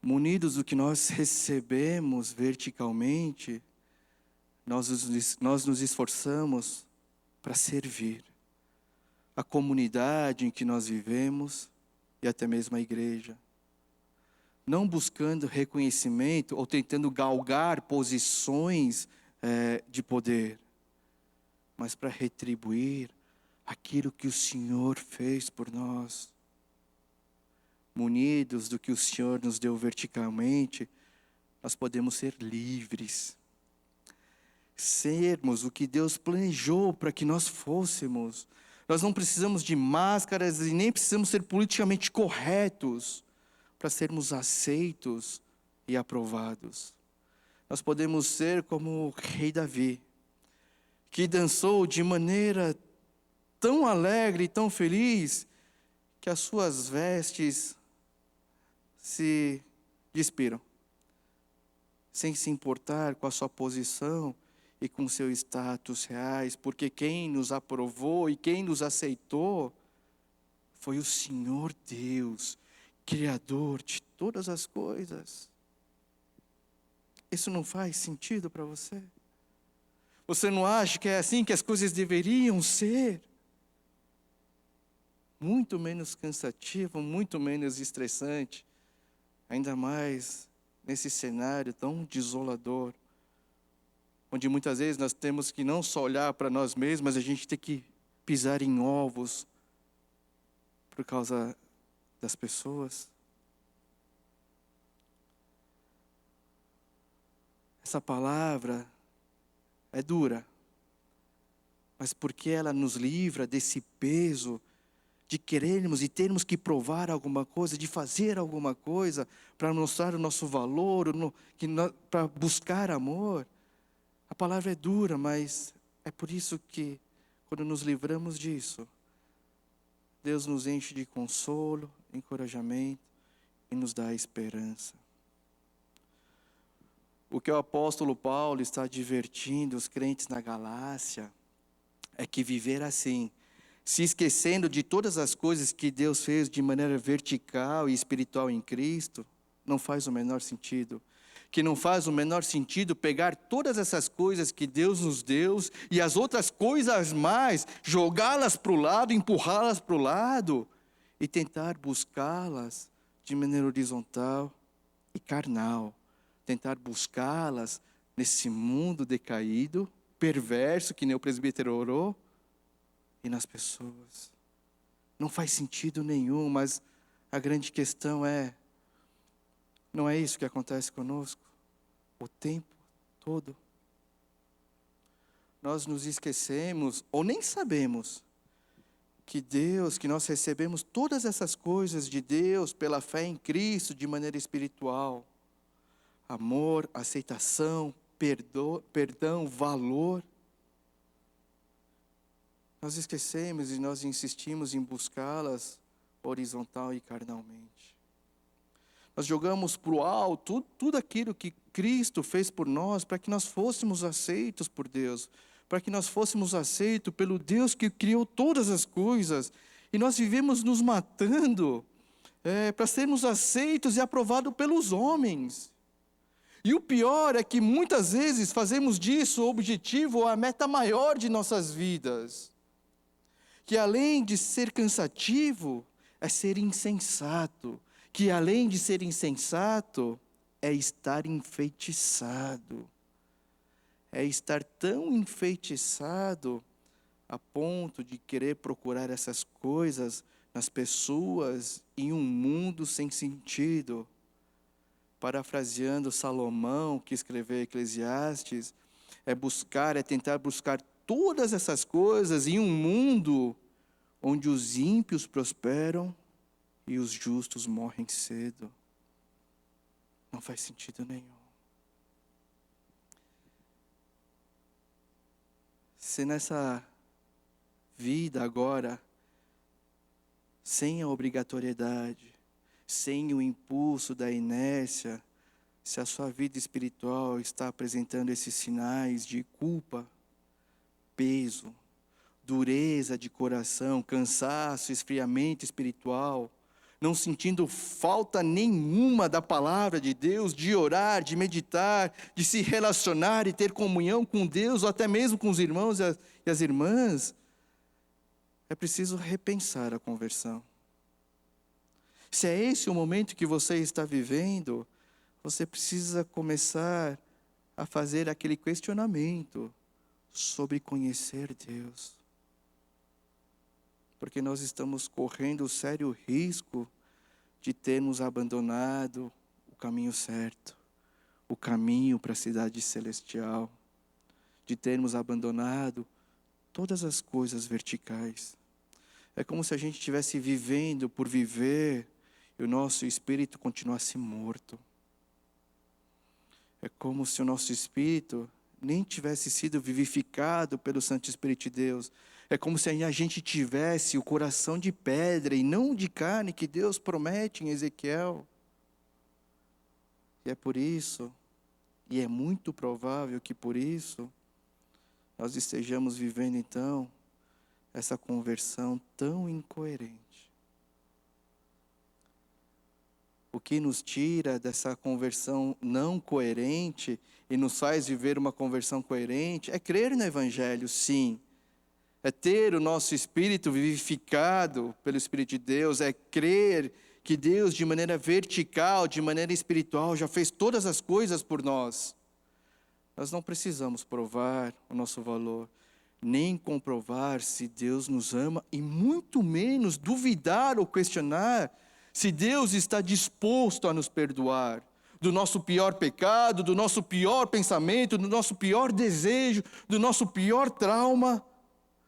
Munidos do que nós recebemos verticalmente, nós nos esforçamos para servir a comunidade em que nós vivemos e até mesmo a igreja. Não buscando reconhecimento ou tentando galgar posições de poder, mas para retribuir aquilo que o Senhor fez por nós. Munidos do que o Senhor nos deu verticalmente, nós podemos ser livres. Sermos o que Deus planejou para que nós fôssemos. Nós não precisamos de máscaras e nem precisamos ser politicamente corretos para sermos aceitos e aprovados. Nós podemos ser como o rei Davi, que dançou de maneira tão alegre e tão feliz, que as suas vestes se despiram, sem se importar com a sua posição e com seu status reais, porque quem nos aprovou e quem nos aceitou foi o Senhor Deus, Criador de todas as coisas. Isso não faz sentido para você? Você não acha que é assim que as coisas deveriam ser? Muito menos cansativo, muito menos estressante, ainda mais nesse cenário tão desolador, onde muitas vezes nós temos que não só olhar para nós mesmos, mas a gente tem que pisar em ovos por causa das pessoas. Essa palavra é dura, mas porque ela nos livra desse peso de querermos e termos que provar alguma coisa, de fazer alguma coisa para mostrar o nosso valor, para buscar amor. A palavra é dura, mas é por isso que, quando nos livramos disso, Deus nos enche de consolo, encorajamento e nos dá esperança. O que o apóstolo Paulo está advertindo os crentes na Galácia é que viver assim, se esquecendo de todas as coisas que Deus fez de maneira vertical e espiritual em Cristo, não faz o menor sentido. Que não faz o menor sentido pegar todas essas coisas que Deus nos deu e as outras coisas mais, jogá-las para o lado, empurrá-las para o lado e tentar buscá-las de maneira horizontal e carnal. Tentar buscá-las nesse mundo decaído, perverso, que nem o presbítero orou, e nas pessoas. Não faz sentido nenhum, mas a grande questão é, não é isso que acontece conosco o tempo todo? Nós nos esquecemos, ou nem sabemos, que Deus, que nós recebemos todas essas coisas de Deus pela fé em Cristo de maneira espiritual. Amor, aceitação, perdão, valor. Nós esquecemos e nós insistimos em buscá-las horizontal e carnalmente. Nós jogamos para o alto tudo aquilo que Cristo fez por nós para que nós fôssemos aceitos por Deus, para que nós fôssemos aceitos pelo Deus que criou todas as coisas. E nós vivemos nos matando para sermos aceitos e aprovados pelos homens. E o pior é que muitas vezes fazemos disso o objetivo ou a meta maior de nossas vidas. Que além de ser cansativo, é ser insensato. Que além de ser insensato, é estar enfeitiçado. É estar tão enfeitiçado a ponto de querer procurar essas coisas nas pessoas em um mundo sem sentido. Parafraseando Salomão, que escreveu Eclesiastes, é tentar buscar todas essas coisas em um mundo onde os ímpios prosperam e os justos morrem cedo. Não faz sentido nenhum. Se nessa vida agora, sem a obrigatoriedade, sem o impulso da inércia, se a sua vida espiritual está apresentando esses sinais de culpa, peso, dureza de coração, cansaço, esfriamento espiritual, não sentindo falta nenhuma da palavra de Deus, de orar, de meditar, de se relacionar e ter comunhão com Deus, ou até mesmo com os irmãos e as irmãs, é preciso repensar a conversão. Se é esse o momento que você está vivendo, você precisa começar a fazer aquele questionamento sobre conhecer Deus. Porque nós estamos correndo o sério risco de termos abandonado o caminho certo, o caminho para a cidade celestial, de termos abandonado todas as coisas verticais. É como se a gente estivesse vivendo por viver e o nosso espírito continuasse morto. É como se o nosso espírito nem tivesse sido vivificado pelo Santo Espírito de Deus. É como se a gente tivesse o coração de pedra e não de carne que Deus promete em Ezequiel. E é por isso, e é muito provável que por isso, nós estejamos vivendo então essa conversão tão incoerente. O que nos tira dessa conversão não coerente e nos faz viver uma conversão coerente é crer no Evangelho, sim. É ter o nosso espírito vivificado pelo Espírito de Deus, é crer que Deus, de maneira vertical, de maneira espiritual, já fez todas as coisas por nós. Nós não precisamos provar o nosso valor, nem comprovar se Deus nos ama, e muito menos duvidar ou questionar se Deus está disposto a nos perdoar do nosso pior pecado, do nosso pior pensamento, do nosso pior desejo, do nosso pior trauma,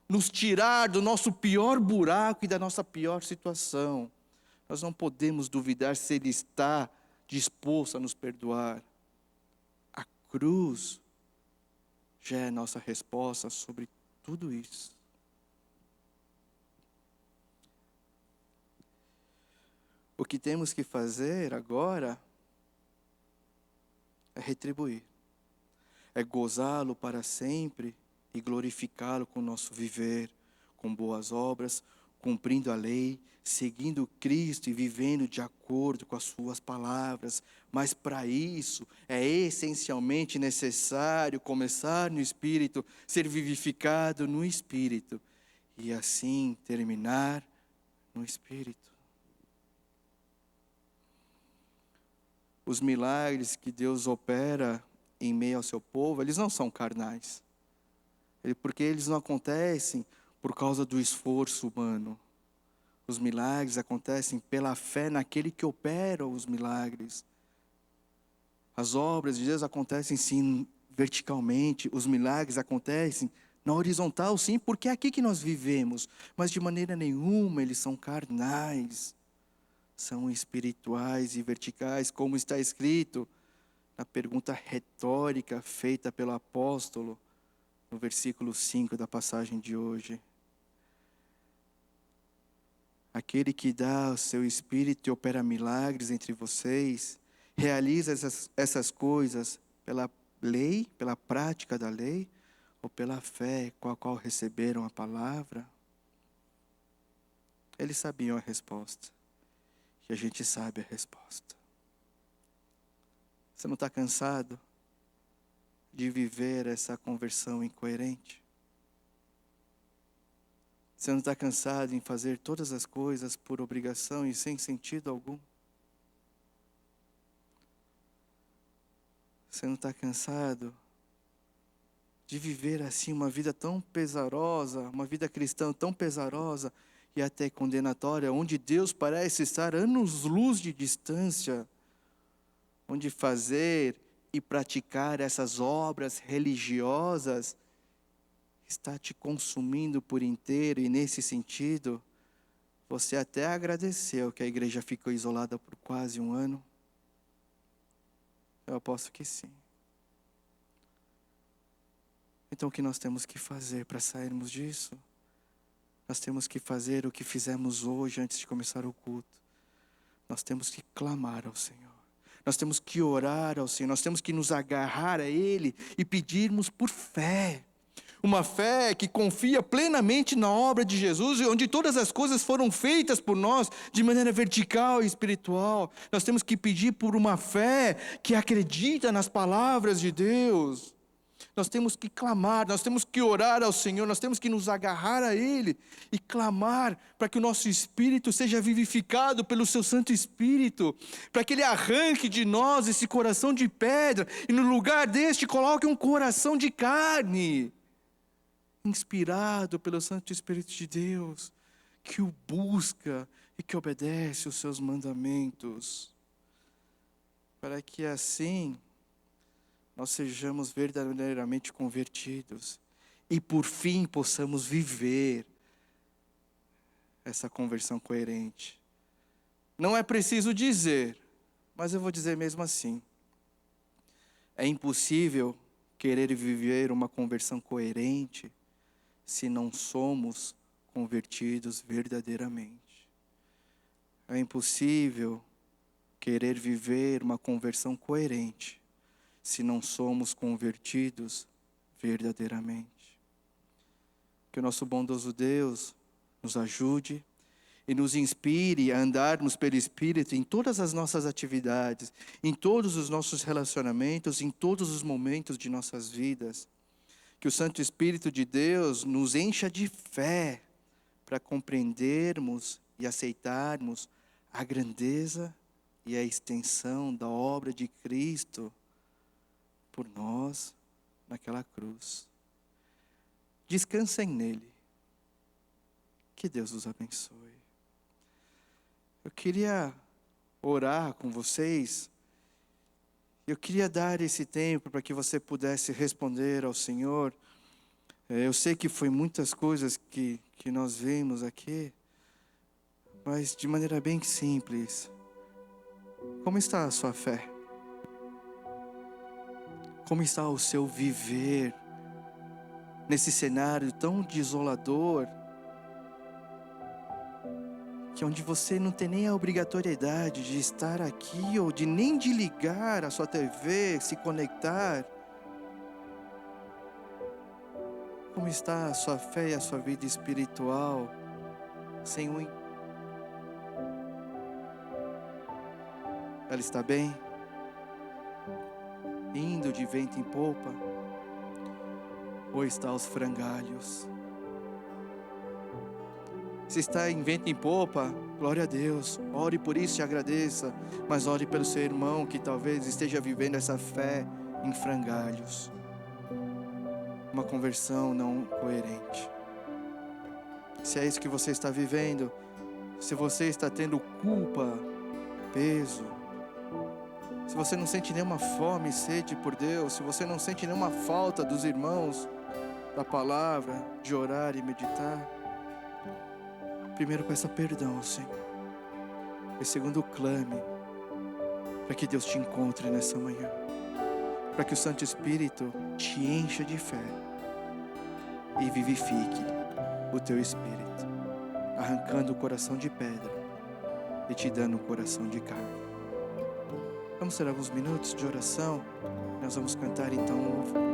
nos tirar do nosso pior buraco e da nossa pior situação. Nós não podemos duvidar se Ele está disposto a nos perdoar. A cruz já é a nossa resposta sobre tudo isso. O que temos que fazer agora é retribuir, é gozá-lo para sempre e glorificá-lo com o nosso viver, com boas obras, cumprindo a lei, seguindo Cristo e vivendo de acordo com as suas palavras. Mas para isso é essencialmente necessário começar no Espírito, ser vivificado no Espírito e assim terminar no Espírito. Os milagres que Deus opera em meio ao seu povo, eles não são carnais. Porque eles não acontecem por causa do esforço humano. Os milagres acontecem pela fé naquele que opera os milagres. As obras de Deus acontecem sim verticalmente, os milagres acontecem na horizontal sim, porque é aqui que nós vivemos. Mas de maneira nenhuma eles são carnais. São espirituais e verticais, como está escrito na pergunta retórica feita pelo apóstolo, no versículo 5 da passagem de hoje. Aquele que dá o seu Espírito e opera milagres entre vocês, realiza essas coisas pela lei, pela prática da lei, ou pela fé com a qual receberam a palavra? Eles sabiam a resposta. E a gente sabe a resposta. Você não está cansado de viver essa conversão incoerente? Você não está cansado em fazer todas as coisas por obrigação e sem sentido algum? Você não está cansado de viver assim uma vida tão pesarosa, uma vida cristã tão pesarosa e até condenatória, onde Deus parece estar anos-luz de distância, onde fazer e praticar essas obras religiosas está te consumindo por inteiro, e nesse sentido, você até agradeceu que a igreja ficou isolada por quase um ano? Eu aposto que sim. Então o que nós temos que fazer para sairmos disso? Nós temos que fazer o que fizemos hoje antes de começar o culto. Nós temos que clamar ao Senhor. Nós temos que orar ao Senhor. Nós temos que nos agarrar a Ele e pedirmos por fé. Uma fé que confia plenamente na obra de Jesus, onde todas as coisas foram feitas por nós de maneira vertical e espiritual. Nós temos que pedir por uma fé que acredita nas palavras de Deus. Nós temos que clamar, nós temos que orar ao Senhor, nós temos que nos agarrar a Ele e clamar para que o nosso espírito seja vivificado pelo seu Santo Espírito, para que Ele arranque de nós esse coração de pedra e no lugar deste coloque um coração de carne, inspirado pelo Santo Espírito de Deus, que o busca e que obedece os seus mandamentos, para que assim nós sejamos verdadeiramente convertidos e por fim possamos viver essa conversão coerente. Não é preciso dizer, mas eu vou dizer mesmo assim. É impossível querer viver uma conversão coerente se não somos convertidos verdadeiramente. É impossível querer viver uma conversão coerente se não somos convertidos verdadeiramente. Que o nosso bondoso Deus nos ajude e nos inspire a andarmos pelo Espírito em todas as nossas atividades, em todos os nossos relacionamentos, em todos os momentos de nossas vidas. Que o Santo Espírito de Deus nos encha de fé para compreendermos e aceitarmos a grandeza e a extensão da obra de Cristo por nós naquela cruz. Descansem nele. Que Deus os abençoe. Eu queria orar com vocês. Eu queria dar esse tempo para que você pudesse responder ao Senhor. Eu sei que foi muitas coisas que nós vimos aqui, mas de maneira bem simples. Como está a sua fé? Como está o seu viver nesse cenário tão desolador, que onde você não tem nem a obrigatoriedade de estar aqui ou de nem de ligar a sua TV, se conectar? Como está a sua fé e a sua vida espiritual sem o... Ela está bem? Indo de vento em popa? Ou está aos frangalhos? Se está em vento em popa, glória a Deus, ore por isso e agradeça, mas ore pelo seu irmão que talvez esteja vivendo essa fé em frangalhos, uma conversão não coerente. Se é isso que você está vivendo, se você está tendo culpa, peso, se você não sente nenhuma fome e sede por Deus, se você não sente nenhuma falta dos irmãos, da palavra, de orar e meditar, primeiro peça perdão ao Senhor. E segundo, clame para que Deus te encontre nessa manhã, para que o Santo Espírito te encha de fé e vivifique o teu espírito, arrancando o coração de pedra e te dando um coração de carne. Vamos ter alguns minutos de oração. Nós vamos cantar então um louvor.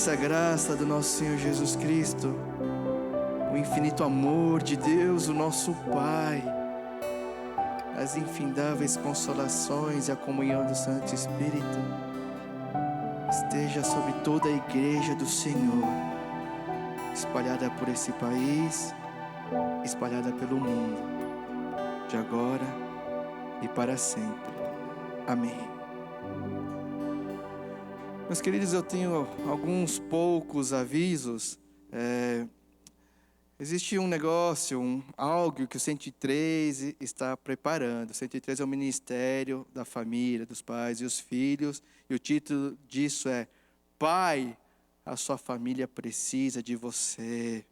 imensa graça do nosso Senhor Jesus Cristo, o infinito amor de Deus, o nosso Pai, as infindáveis consolações e a comunhão do Santo Espírito esteja sobre toda a igreja do Senhor, espalhada por esse país, espalhada pelo mundo, de agora e para sempre. Amém. Meus queridos, eu tenho alguns poucos avisos. Existe um negócio, algo que o 103 está preparando. O 103 é o Ministério da Família, dos Pais e os Filhos. E o título disso é: Pai, a sua família precisa de você.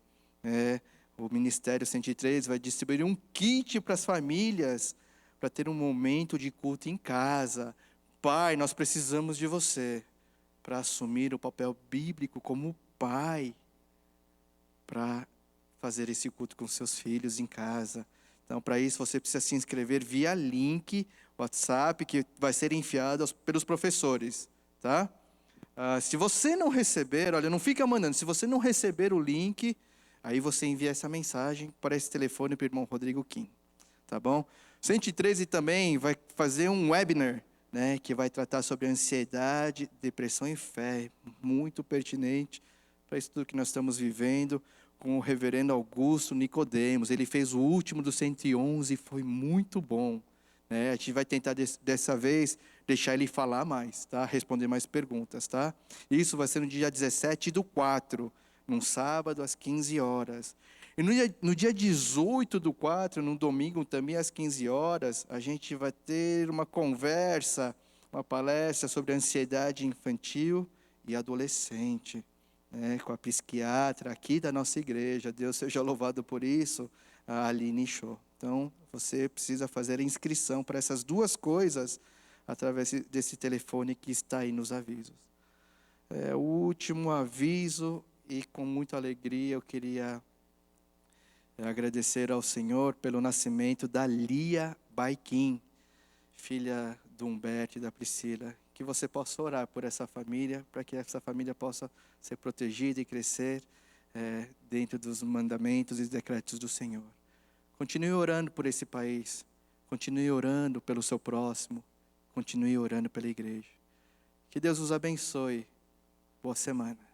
O Ministério 103 vai distribuir um kit para as famílias, para ter um momento de culto em casa. Pai, nós precisamos de você para assumir o papel bíblico como pai, para fazer esse culto com seus filhos em casa. Então, para isso, você precisa se inscrever via link WhatsApp, que vai ser enviado pelos professores, tá? Se você não receber, olha, não fica mandando. Se você não receber o link, aí você envia essa mensagem para esse telefone para o irmão Rodrigo Kim, tá bom? 113 também vai fazer um webinar, né, que vai tratar sobre ansiedade, depressão e fé, muito pertinente para isso tudo que nós estamos vivendo, com o reverendo Augusto Nicodemos. Ele fez o último do 111 e foi muito bom, né? A gente vai tentar dessa vez deixar ele falar mais, tá? Responder mais perguntas, tá? Isso vai ser no dia 17/4, num sábado às 15 horas. E no dia 18/4, num domingo também às 15 horas, a gente vai ter uma conversa, uma palestra sobre ansiedade infantil e adolescente, com a psiquiatra aqui da nossa igreja. Deus seja louvado por isso, a Aline Show. Então, você precisa fazer a inscrição para essas duas coisas através desse telefone que está aí nos avisos. O último aviso, e com muita alegria eu queria agradecer ao Senhor pelo nascimento da Lia Baiquim, filha do Humberto e da Priscila. Que você possa orar por essa família, para que essa família possa ser protegida e crescer dentro dos mandamentos e decretos do Senhor. Continue orando por esse país, continue orando pelo seu próximo, continue orando pela igreja. Que Deus os abençoe. Boa semana.